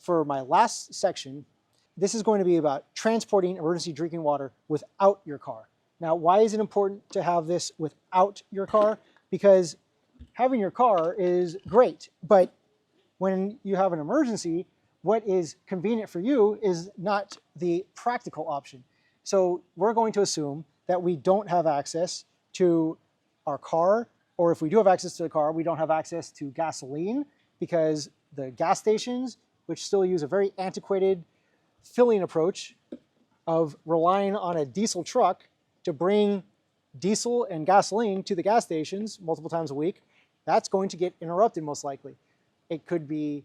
for my last section, this is going to be about transporting emergency drinking water without your car. Now, why is it important to have this without your car? Because having your car is great, but when you have an emergency, what is convenient for you is not the practical option. So we're going to assume that we don't have access to our car, or if we do have access to the car, we don't have access to gasoline, because the gas stations, which still use a very antiquated filling approach of relying on a diesel truck to bring diesel and gasoline to the gas stations multiple times a week, that's going to get interrupted most likely. It could be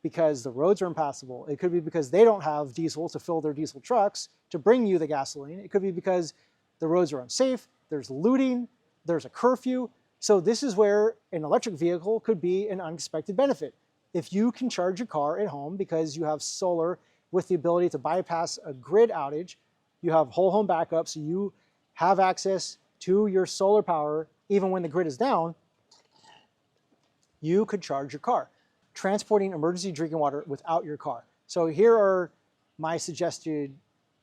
because the roads are impassable. It could be because they don't have diesel to fill their diesel trucks to bring you the gasoline. It could be because the roads are unsafe, there's looting, there's a curfew. So this is where an electric vehicle could be an unexpected benefit. If you can charge your car at home because you have solar with the ability to bypass a grid outage, you have whole home backup, so you have access to your solar power even when the grid is down, you could charge your car. Transporting emergency drinking water without your car. So here are my suggested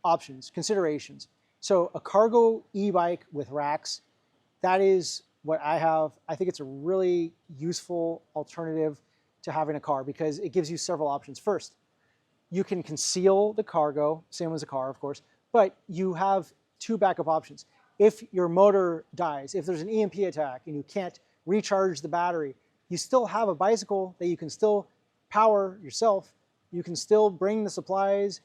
options, considerations. So a cargo e-bike with racks, that is what I have. I think it's a really useful alternative to having a car because it gives you several options. First, you can conceal the cargo, same as a car, of course, but you have two backup options. If your motor dies, if there's an EMP attack and you can't recharge the battery, you still have a bicycle that you can still power yourself. You can still bring the supplies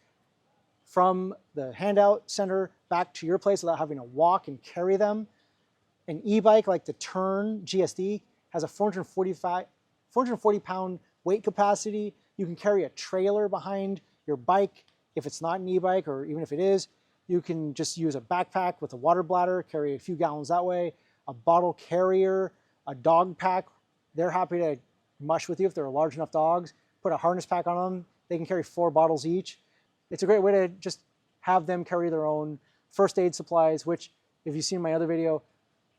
from the handout center back to your place without having to walk and carry them. An e-bike like the Turn GSD has a 440 pound weight capacity. You can carry a trailer behind your bike if it's not an e-bike, or even if it is. You can just use a backpack with a water bladder, carry a few gallons that way, a bottle carrier, a dog pack. They're happy to mush with you if they're large enough dogs. Put a harness pack on them. They can carry 4 bottles each. It's a great way to just have them carry their own first aid supplies, which, if you've seen my other video,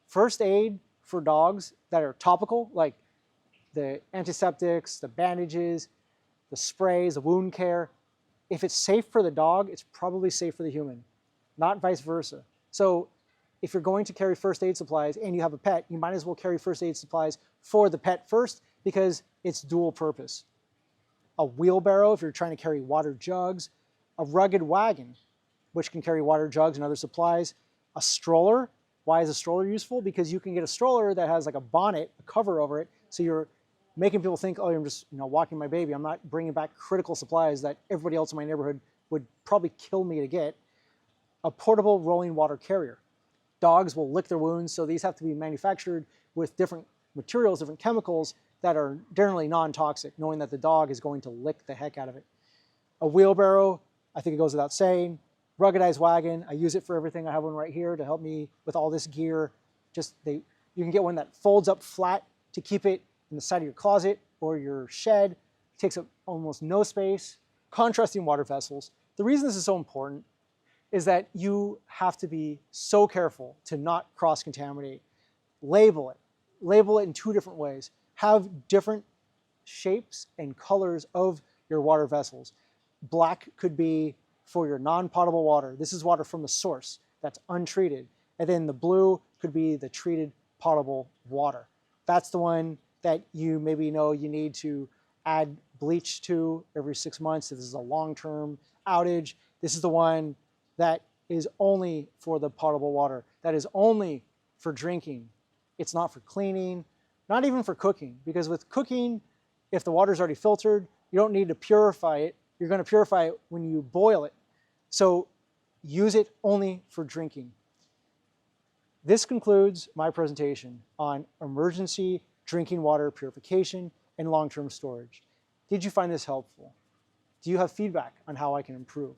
first aid for dogs that are topical, like the antiseptics, the bandages, the sprays, the wound care, if it's safe for the dog, it's probably safe for the human, not vice versa. So if you're going to carry first aid supplies and you have a pet, you might as well carry first aid supplies for the pet first because it's dual purpose. A wheelbarrow if you're trying to carry water jugs, a rugged wagon, which can carry water jugs and other supplies, a stroller. Why is a stroller useful? Because you can get a stroller that has like a bonnet, a cover over it, so you're making people think, oh, I'm just walking my baby. I'm not bringing back critical supplies that everybody else in my neighborhood would probably kill me to get. A portable rolling water carrier. Dogs will lick their wounds, so these have to be manufactured with different materials, different chemicals that are generally non-toxic, knowing that the dog is going to lick the heck out of it. A wheelbarrow, I think it goes without saying. Ruggedized wagon, I use it for everything. I have one right here to help me with all this gear. You can get one that folds up flat to keep it in the side of your closet or your shed. It takes up almost no space. Contrasting water vessels. The reason this is so important is that you have to be so careful to not cross-contaminate. Label it. Label it in 2 different ways. Have different shapes and colors of your water vessels. Black could be for your non-potable water. This is water from the source that's untreated. And then the blue could be the treated potable water. That's the one that you maybe know you need to add bleach to every 6 months if this is a long-term outage. This is the one that is only for the potable water, that is only for drinking. It's not for cleaning, not even for cooking, because with cooking, if the water's already filtered, you don't need to purify it. You're going to purify it when you boil it. So use it only for drinking. This concludes my presentation on emergency drinking water purification and long-term storage. Did you find this helpful? Do you have feedback on how I can improve?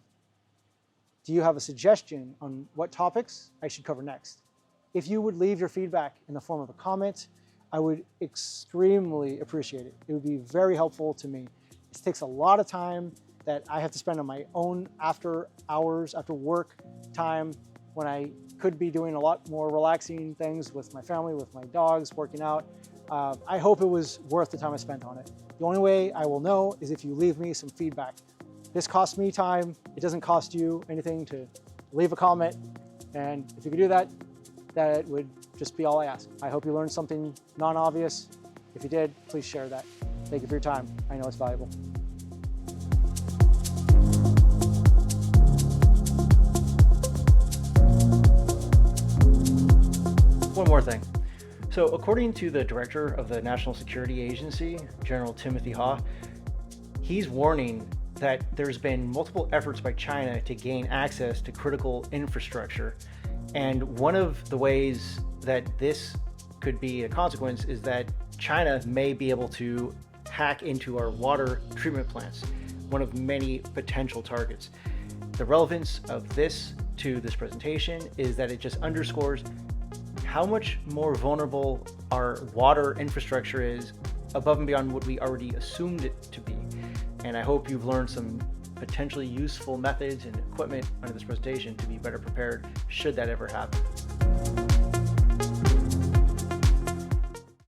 Do you have a suggestion on what topics I should cover next? If you would leave your feedback in the form of a comment, I would extremely appreciate it. It would be very helpful to me. This takes a lot of time that I have to spend on my own after hours, after work time, when I could be doing a lot more relaxing things with my family, with my dogs, working out. I hope it was worth the time I spent on it. The only way I will know is if you leave me some feedback. This costs me time. It doesn't cost you anything to leave a comment. And if you could do that, that would just be all I ask. I hope you learned something non-obvious. If you did, please share that. Thank you for your time. I know it's valuable. One more thing. So according to the director of the National Security Agency, General Timothy Ha, he's warning that there's been multiple efforts by China to gain access to critical infrastructure. And one of the ways that this could be a consequence is that China may be able to hack into our water treatment plants, one of many potential targets. The relevance of this to this presentation is that it just underscores how much more vulnerable our water infrastructure is above and beyond what we already assumed it to be. And I hope you've learned some potentially useful methods and equipment under this presentation to be better prepared should that ever happen.